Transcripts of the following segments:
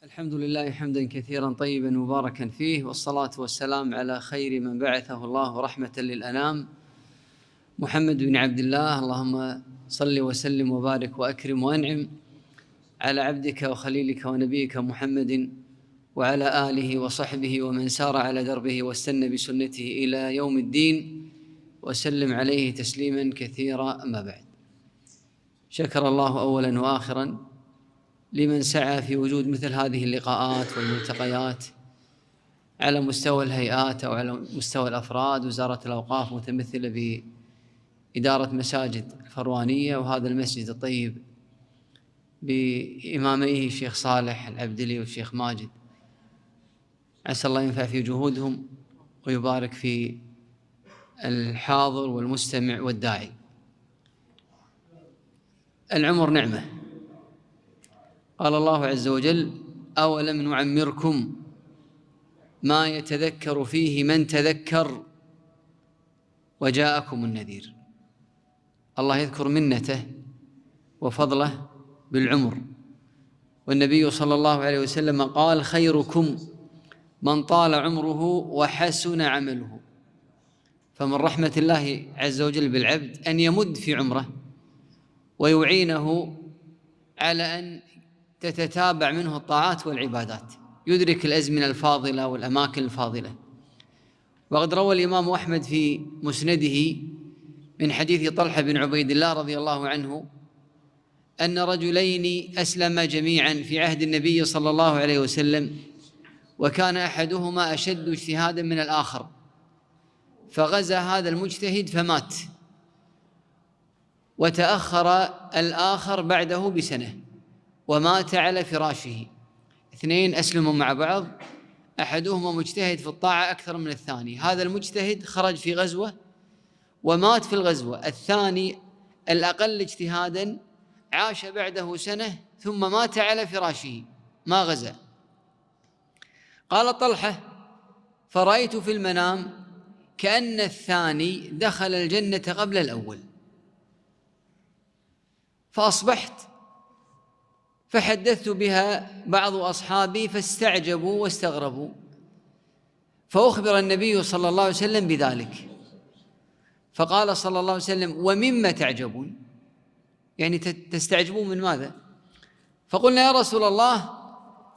الحمد لله حمدا كثيرا طيبا مباركا فيه، والصلاة والسلام على خير من بعثه الله رحمة للأنام، محمد بن عبد الله. اللهم صل وسلم وبارك وأكرم وأنعم على عبدك وخليلك ونبيك محمد وعلى آله وصحبه ومن سار على دربه واستنى بسنته إلى يوم الدين، وسلم عليه تسليما كثيرا. أما بعد، شكر الله أولا وآخرا لمن سعى في وجود مثل هذه اللقاءات والملتقيات على مستوى الهيئات أو على مستوى الأفراد. وزارة الأوقاف متمثلة بإدارة مساجد الفروانية وهذا المسجد الطيب بإماميه الشيخ صالح العبدلي والشيخ ماجد، عسى الله ينفع في جهودهم ويبارك في الحاضر والمستمع والداعي. العمر نعمة، قال الله عز وجل: أولم نعمركم ما يتذكر فيه من تذكر وجاءكم النذير. الله يذكر منته وفضله بالعمر، والنبي صلى الله عليه وسلم قال: خيركم من طال عمره وحسن عمله. فمن رحمة الله عز وجل بالعبد أن يمد في عمره ويعينه على أن تتتابع منه الطاعات والعبادات، يدرك الأزمنة الفاضلة والأماكن الفاضلة. وقد روى الإمام أحمد في مسنده من حديث طلحة بن عبيد الله رضي الله عنه أن رجلين أسلما جميعا في عهد النبي صلى الله عليه وسلم، وكان أحدهما أشد اجتهادا من الآخر، فغزا هذا المجتهد فمات، وتأخر الآخر بعده بسنة ومات على فراشه. اثنين أسلموا مع بعض، أحدهما مجتهد في الطاعة أكثر من الثاني، هذا المجتهد خرج في غزوة ومات في الغزوة، الثاني الأقل اجتهادا عاش بعده سنة ثم مات على فراشه ما غزا. قال طلحة: فرأيت في المنام كأن الثاني دخل الجنة قبل الأول، فأصبحت فحدثت بها بعض أصحابي فاستعجبوا واستغربوا، فأخبر النبي صلى الله عليه وسلم بذلك، فقال صلى الله عليه وسلم: ومما تعجبون؟ يعني تستعجبون من ماذا؟ فقلنا: يا رسول الله،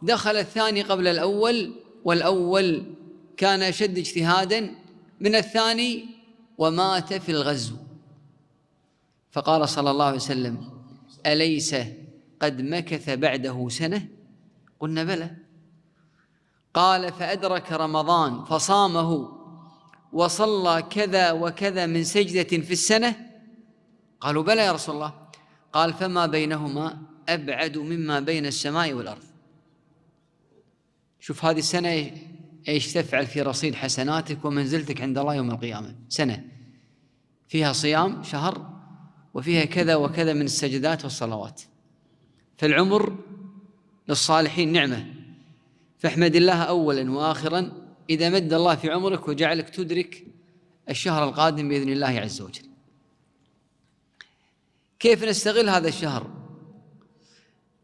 دخل الثاني قبل الأول، والأول كان أشد اجتهادا من الثاني ومات في الغزو. فقال صلى الله عليه وسلم: أليس قد مكث بعده سنة؟ قلنا: بلى. قال: فأدرك رمضان فصامه وصلى كذا وكذا من سجدة في السنة؟ قالوا: بلى يا رسول الله. قال: فما بينهما أبعد مما بين السماء والأرض. شوف هذه السنة إيش تفعل في رصيد حسناتك ومنزلتك عند الله يوم القيامة. سنة فيها صيام شهر وفيها كذا وكذا من السجدات والصلوات. فالعمر للصالحين نعمة، فاحمد الله أولا وآخرا إذا مد الله في عمرك وجعلك تدرك الشهر القادم بإذن الله عز وجل. كيف نستغل هذا الشهر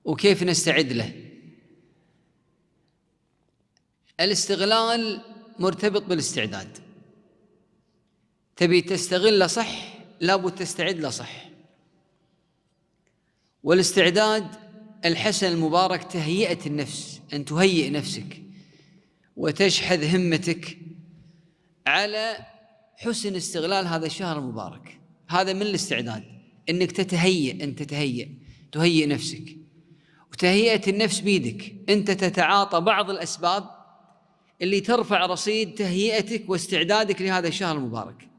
وكيف نستعد له؟ الاستغلال مرتبط بالاستعداد. تبي تستغل صح لابد تستعد له صح. والاستعداد الحسن المبارك تهيئة النفس، أن تهيئ نفسك وتشحذ همتك على حسن استغلال هذا الشهر المبارك. هذا من الاستعداد، أنك تتهيئ، أن تهيئ نفسك. وتهيئة النفس بيدك، أنت تتعاطى بعض الأسباب اللي ترفع رصيد تهيئتك واستعدادك لهذا الشهر المبارك.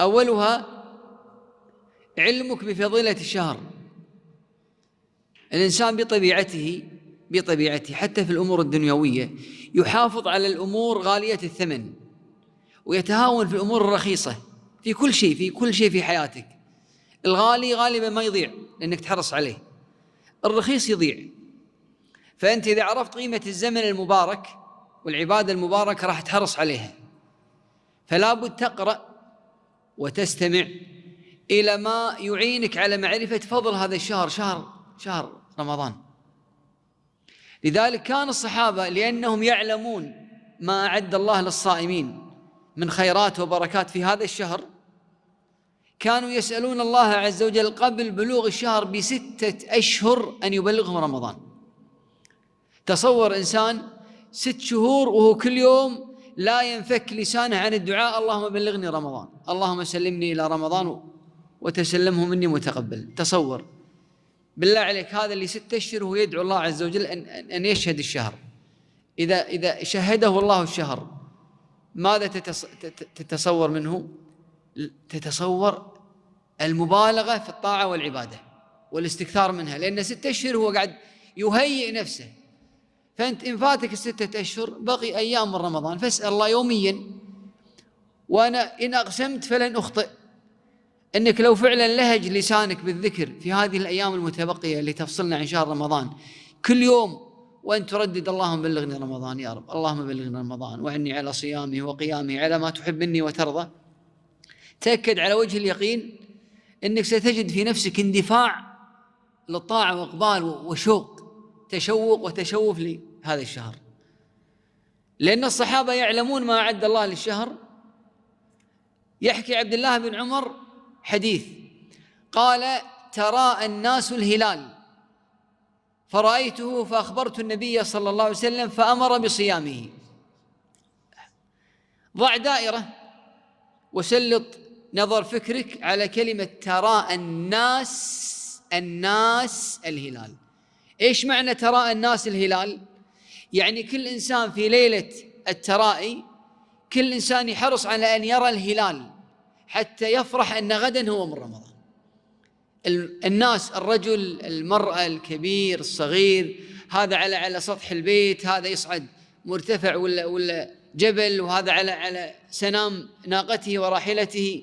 أولها علمك بفضيلة الشهر. الإنسان بطبيعته حتى في الأمور الدنيوية يحافظ على الأمور غالية الثمن ويتهاون في الأمور الرخيصة في كل شيء في حياتك. الغالي غالبا ما يضيع لأنك تحرص عليه، الرخيص يضيع. فأنت إذا عرفت قيمة الزمن المبارك والعبادة المباركة راح تحرص عليها. فلا بد تقرأ وتستمع إلى ما يعينك على معرفة فضل هذا الشهر، شهر رمضان. لذلك كان الصحابة لأنهم يعلمون ما أعد الله للصائمين من خيرات وبركات في هذا الشهر، كانوا يسألون الله عز وجل قبل بلوغ الشهر ب6 أشهر أن يبلغهم رمضان. تصور إنسان 6 شهور وهو كل يوم لا ينفك لسانه عن الدعاء: اللهم بلغني رمضان، اللهم سلمني إلى رمضان وتسلمه مني متقبل. تصور بالله عليك هذا اللي 6 أشهر وهو يدعو الله عز وجل أن يشهد الشهر. إذا شهده الله الشهر ماذا تتصور منه؟ تتصور المبالغة في الطاعة والعبادة والاستكثار منها، لأن 6 أشهر هو قاعد يهيئ نفسه. فأنت إن فاتك 6 أشهر بقي أيام من رمضان، فاسأل الله يوميا، وأنا إن أقسمت فلن أخطئ، أنك لو فعلا لهج لسانك بالذكر في هذه الأيام المتبقية اللي تفصلنا عن شهر رمضان كل يوم، وأن تردد: اللهم بلغني رمضان يا رب، اللهم بلغني رمضان وعني على صيامه وقيامه على ما تحب مني وترضى، تأكد على وجه اليقين أنك ستجد في نفسك اندفاع للطاعة وإقبال وشوق، تشوق وتشوف لهذا الشهر. لأن الصحابة يعلمون ما أعد الله للشهر. يحكي عبد الله بن عمر حديث قال: تراءى الناس الهلال فرأيته فأخبرت النبي صلى الله عليه وسلم فأمر بصيامه. ضع دائرة وسلط نظر فكرك على كلمة تراءى الناس الهلال. إيش معنى تراءى الناس الهلال؟ يعني كل إنسان في ليلة الترائي، كل إنسان يحرص على أن يرى الهلال حتى يفرح أن غدا هو من رمضان. الناس، الرجل، المرأة، الكبير، الصغير، هذا على سطح البيت، هذا يصعد مرتفع ولا جبل، وهذا على سنام ناقته وراحلته،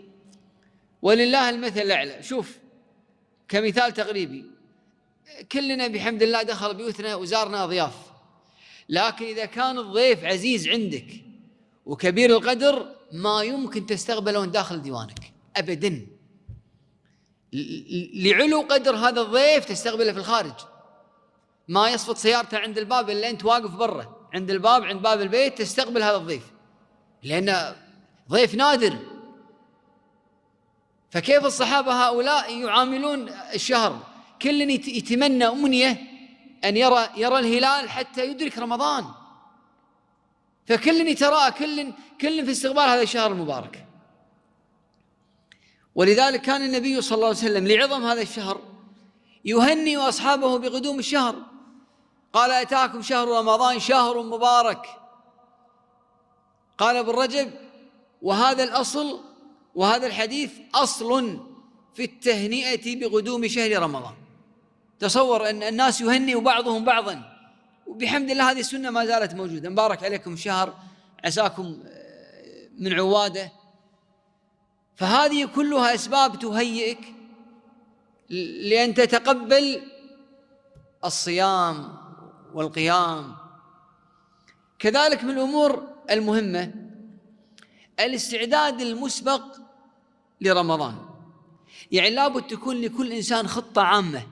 ولله المثل الأعلى. شوف كمثال تقريبي، كلنا بحمد الله دخل بيوتنا وزارنا ضياف، لكن إذا كان الضيف عزيز عندك وكبير القدر ما يمكن تستقبله داخل ديوانك أبداً. لعلو قدر هذا الضيف تستقبله في الخارج، ما يصفط سيارته عند الباب إلا أنت واقف برا عند الباب، عند باب البيت، تستقبل هذا الضيف، لأنه ضيف نادر. فكيف الصحابة هؤلاء يعاملون الشهر؟ كل يتمنى أمنية أن يرى الهلال حتى يدرك رمضان، فكل يتراءى كل في استقبال هذا الشهر المبارك. ولذلك كان النبي صلى الله عليه وسلم لعظم هذا الشهر يهنئ أصحابه بقدوم الشهر. قال: أتاكم شهر رمضان شهر مبارك. قال ابن رجب: وهذا الأصل وهذا الحديث أصل في التهنئة بقدوم شهر رمضان. تصور أن الناس يهنئ بعضهم بعضا، وبحمد الله هذه السنة ما زالت موجودة. مبارك عليكم شهر، عساكم من عواده. فهذه كلها أسباب تهيئك لأن تتقبل الصيام والقيام. كذلك من الأمور المهمة الاستعداد المسبق لرمضان. يعني لابد تكون لكل إنسان خطة عامة،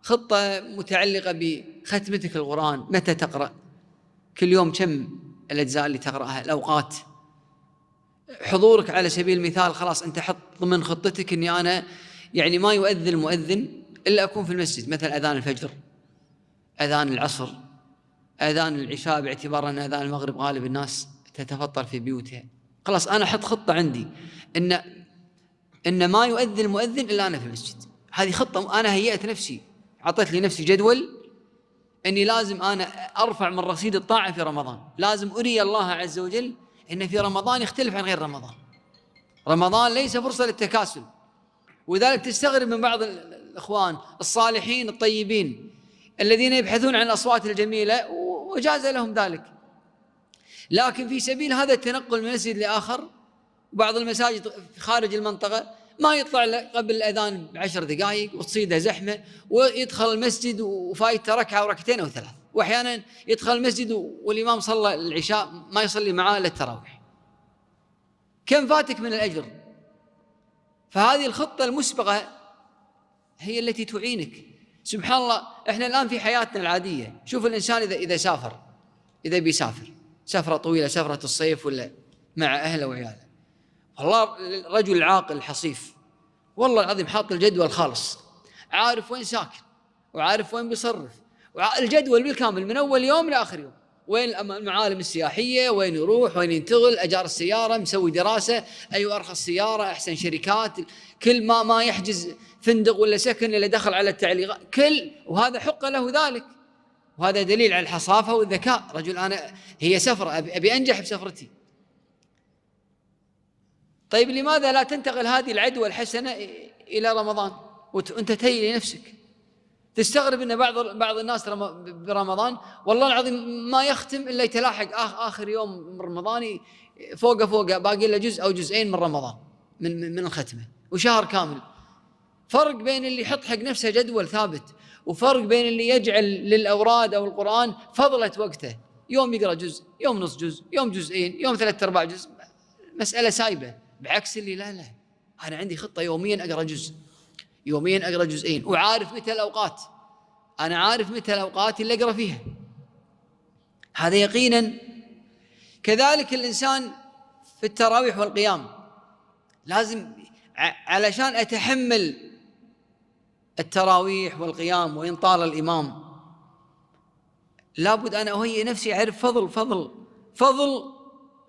خطة متعلقة بختمتك القرآن، متى تقرأ كل يوم، كم الأجزاء اللي تقرأها، الأوقات، حضورك. على سبيل المثال خلاص أنت حط ضمن خطتك أني أنا يعني ما يؤذن المؤذن إلا أكون في المسجد، مثل أذان الفجر، أذان العصر، أذان العشاء، باعتبار أن أذان المغرب غالب الناس تتفطر في بيوتها. خلاص أنا أحط خطة عندي إن ما يؤذن المؤذن إلا أنا في المسجد. هذه خطة أنا هيئت نفسي، عطيت لي نفسي جدول أني لازم أنا أرفع من رصيد الطاعة في رمضان. لازم أري الله عز وجل إن في رمضان يختلف عن غير رمضان. رمضان ليس فرصة للتكاسل. وذلك تستغرب من بعض الإخوان الصالحين الطيبين الذين يبحثون عن الأصوات الجميلة، وجاز لهم ذلك، لكن في سبيل هذا التنقل من مسجد لآخر، بعض المساجد خارج المنطقة ما يطلع قبل الأذان ب10 دقائق وتصيده زحمة، ويدخل المسجد وفايته ركعة أو ركعتين أو 3، وأحيانا يدخل المسجد والإمام صلى العشاء ما يصلي معاه إلا التراويح. كم فاتك من الأجر؟ فهذه الخطة المسبقة هي التي تعينك سبحان الله، إحنا الآن في حياتنا العادية شوف الإنسان إذا سافر، إذا بيسافر سفرة طويلة، سفرة الصيف ولا مع أهله وعياله، والله الرجل العاقل الحصيف والله العظيم حاط الجدول خالص، عارف وين ساكن وعارف وين بيصرف، الجدول بالكامل من أول يوم لآخر يوم، وين المعالم السياحية، وين يروح، وين ينتقل، أجار السيارة، مسوي دراسة أي أرخص سيارة، أحسن شركات، كل ما يحجز فندق ولا سكن إلا دخل على التعليقات وهذا حق له ذلك، وهذا دليل على الحصافة والذكاء. رجل أنا هي سفرة أبي أنجح بسفرتي. طيب لماذا لا تنتقل هذه العدوى الحسنة إلى رمضان وأنت تهيئ لنفسك؟ تستغرب أن بعض الناس برمضان والله العظيم ما يختم إلا يتلاحق آخر يوم من رمضان، فوق باقي له جزء أو جزئين من رمضان من الختمة، وشهر كامل. فرق بين اللي يحط حق نفسه جدول ثابت، وفرق بين اللي يجعل للأوراد أو القرآن فضلة وقته، يوم يقرأ جزء، يوم نص جزء، يوم جزئين، يوم 3/4 جزء، مسألة سايبة. بعكس اللي لا أنا عندي خطة يوميا أقرأ جزء، يوميا أقرأ جزئين، وعارف متى الأوقات، أنا عارف متى الأوقات اللي أقرأ فيها، هذا يقينا. كذلك الإنسان في التراويح والقيام لازم علشان أتحمل التراويح والقيام وإن طال الإمام لابد أنا أهيئ نفسي أعرف فضل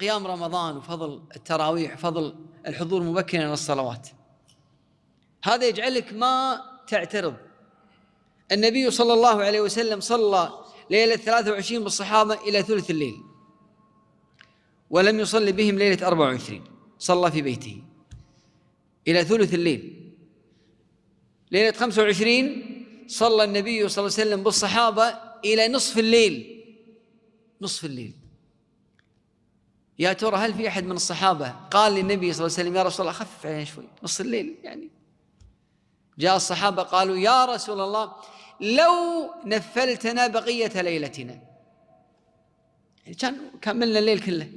قيام رمضان، وفضل التراويح، فضل الحضور مبكرا للصلوات. هذا يجعلك ما تعترض. النبي صلى الله عليه وسلم صلى ليلة 23 بالصحابة إلى ثلث الليل، ولم يصلي بهم ليلة 24، صلى في بيته إلى ثلث الليل. ليلة 25 صلى النبي صلى الله عليه وسلم بالصحابة إلى نصف الليل. يا ترى هل في أحد من الصحابة قال للنبي صلى الله عليه وسلم يا رسول الله خفف علينا شوي، نصف الليل يعني؟ جاء الصحابة قالوا يا رسول الله لو نفلتنا بقية ليلتنا، يعني كان كملنا الليل كله.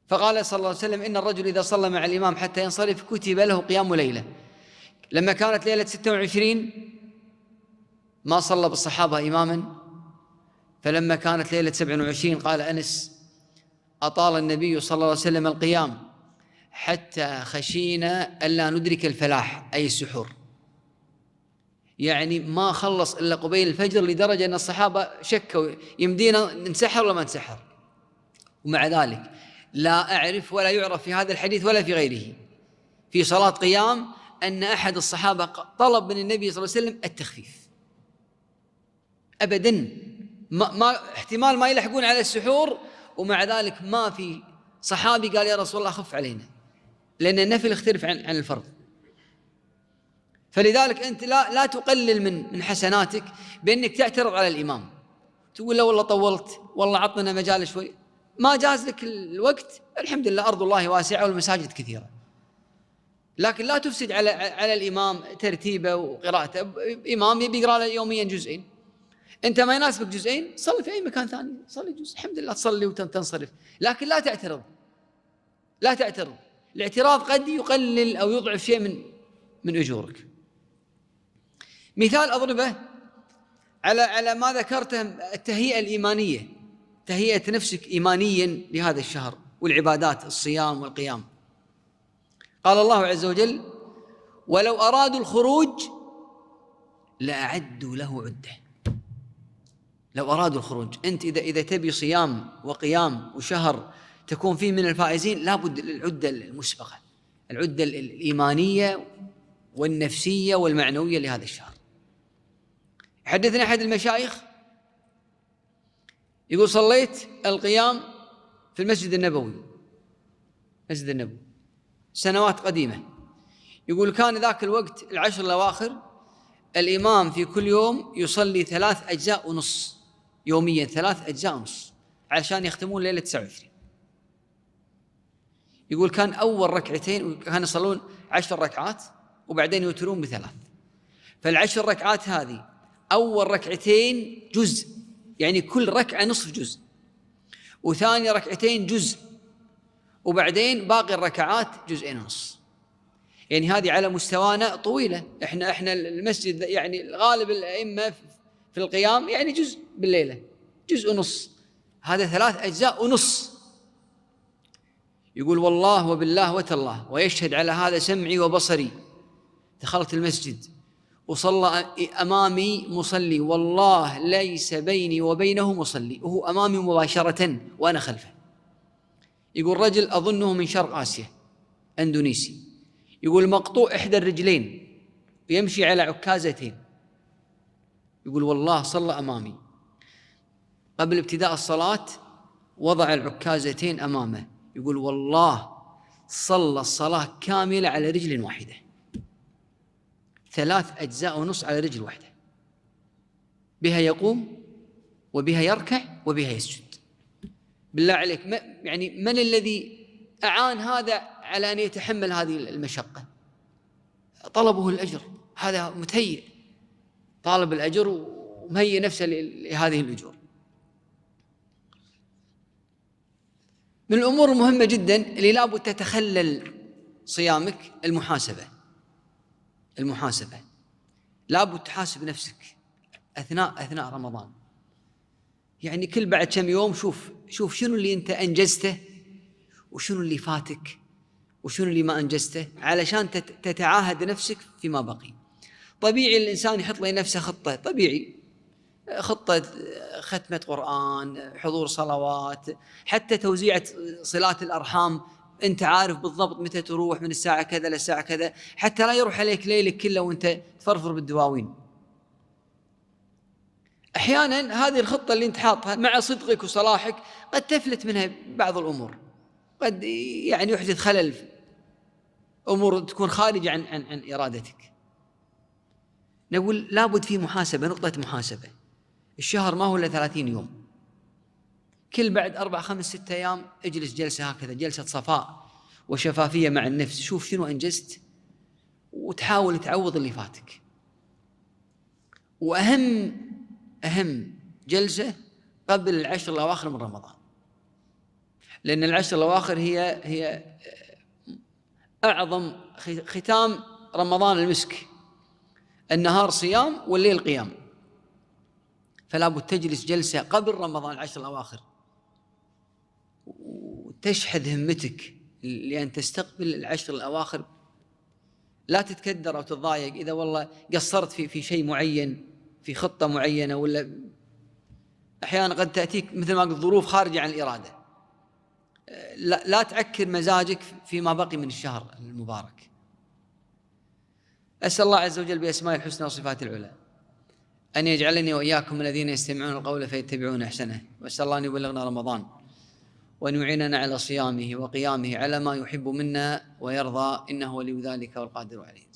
فقال صلى الله عليه وسلم إن الرجل إذا صلى مع الإمام حتى ينصرف كتب له قيام ليلة. لما كانت ليلة 26 ما صلى بالصحابة إماما، فلما كانت ليلة 27 قال أنس أطال النبي صلى الله عليه وسلم القيام حتى خشينا ألا ندرك الفلاح أي السحور، يعني ما خلص إلا قبيل الفجر، لدرجة أن الصحابة شكوا يمدينا ننسحر ولا ما ننسحر. ومع ذلك لا أعرف ولا يعرف في هذا الحديث ولا في غيره في صلاة قيام أن أحد الصحابة طلب من النبي صلى الله عليه وسلم التخفيف أبداً. ما احتمال ما يلحقون على السحور، ومع ذلك ما في صحابي قال يا رسول الله خف علينا، لأن النفل يختلف عن الفرض. فلذلك أنت لا تقلل من حسناتك بأنك تعترض على الإمام، تقول له والله طولت، والله عطنا مجال شوي، ما جاز لك الوقت، الحمد لله أرض الله واسعة والمساجد كثيرة، لكن لا تفسد على الإمام ترتيبه وقراءته. إمام يبي يقرأ يوميا جزئين، أنت ما يناسبك جزئين، صلي في أي مكان ثاني، صلي جزء، الحمد لله تصلي وتنصرف، لكن لا تعترض. الاعتراض قد يقلل أو يضعف شيء من أجورك. مثال أضربه على ما ذكرته، التهيئة الإيمانية، تهيئة نفسك إيمانيا لهذا الشهر والعبادات، الصيام والقيام. قال الله عز وجل ولو أرادوا الخروج لأعدوا له عدة. لو أرادوا الخروج، أنت إذا تبي صيام وقيام وشهر تكون فيه من الفائزين، لابد العدة المسبقة، العدة الإيمانية والنفسية والمعنوية لهذا الشهر. حدثنا أحد المشايخ يقول صليت القيام في المسجد النبوي، سنوات قديمة، يقول كان ذاك الوقت 10 الأواخر الإمام في كل يوم يصلي 3 أجزاء ونص يوميا، 3 أجزاء ونص عشان يختمون ليلة 29. يقول كان أول ركعتين كانوا يصلون 10 ركعات وبعدين يوترون ب3، فال10 ركعات هذه أول ركعتين جزء، يعني كل ركعة نصف جزء، وثاني ركعتين جزء، وبعدين باقي الركعات جزئين ونص. يعني هذه على مستوانا طويلة. احنا المسجد يعني غالب الأئمة في القيام يعني جزء بالليلة، جزء ونص، هذا 3 أجزاء ونص. يقول والله وبالله وتالله ويشهد على هذا سمعي وبصري، دخلت المسجد وصلى أمامي مصلي والله ليس بيني وبينه مصلي، وهو أمامي مباشرة وأنا خلفه. يقول رجل أظنه من شرق آسيا، أندونيسي، يقول مقطوع إحدى الرجلين ويمشي على عكازتين. يقول والله صلى أمامي، قبل ابتداء الصلاة وضع العكازتين أمامه، يقول والله صلى الصلاة كاملة على رجل واحدة، 3 أجزاء ونص على رجل واحدة، بها يقوم وبها يركع وبها يسجد. بالله عليك يعني من الذي أعان هذا على أن يتحمل هذه المشقة؟ طلبه الأجر، هذا متهيئ، طالب الأجر ومهيئ نفسه لهذه الأجور. من الأمور المهمة جدا اللي لابد تتخلل صيامك المحاسبة. لابد تحاسب نفسك أثناء رمضان. يعني كل بعد كم يوم شوف شنو اللي أنت أنجزته وشنو اللي فاتك وشنو اللي ما أنجزته، علشان تتعاهد نفسك فيما بقي. طبيعي الإنسان يحط لنفسه خطة، طبيعي، خطة ختمة قرآن، حضور صلوات، حتى توزيعة صلات الأرحام، أنت عارف بالضبط متى تروح من الساعة كذا للساعة كذا، حتى لا يروح عليك ليلك كله وأنت تفرفر بالدواوين. أحياناً هذه الخطة اللي أنت حاطها مع صدقك وصلاحك قد تفلت منها بعض الأمور، قد يعني يحدث خلل، أمور تكون خارجة عن إرادتك. نقول لابد في محاسبة، نقطة محاسبة. الشهر ما هو إلا 30 يوم، كل بعد 4 5 6 أيام اجلس جلسة هكذا، جلسة صفاء وشفافية مع النفس، شوف شنو أنجزت وتحاول تعوض اللي فاتك. وأهم جلسة قبل العشر الأواخر من رمضان، لأن العشر الأواخر هي أعظم ختام رمضان المسك، النهار صيام والليل قيام، فلا بد تجلس جلسة قبل رمضان العشر الأواخر وتشحذ همتك لأن تستقبل العشر الأواخر. لا تتكدر أو تتضايق إذا والله قصرت في شيء معين، في خطة معينة، ولا أحيانا قد تأتيك مثل ما قلت ظروف خارجة عن الإرادة. لا تعكر مزاجك فيما بقي من الشهر المبارك. أسأل الله عز وجل بأسماء الحسنى وصفات العلى أن يجعلني وإياكم من الذين يستمعون القول فيتبعون أحسنه، وأسأل الله أن يبلغنا رمضان وأن يعيننا على صيامه وقيامه على ما يحب منا ويرضى، إنه ولي ذلك والقادر عليه.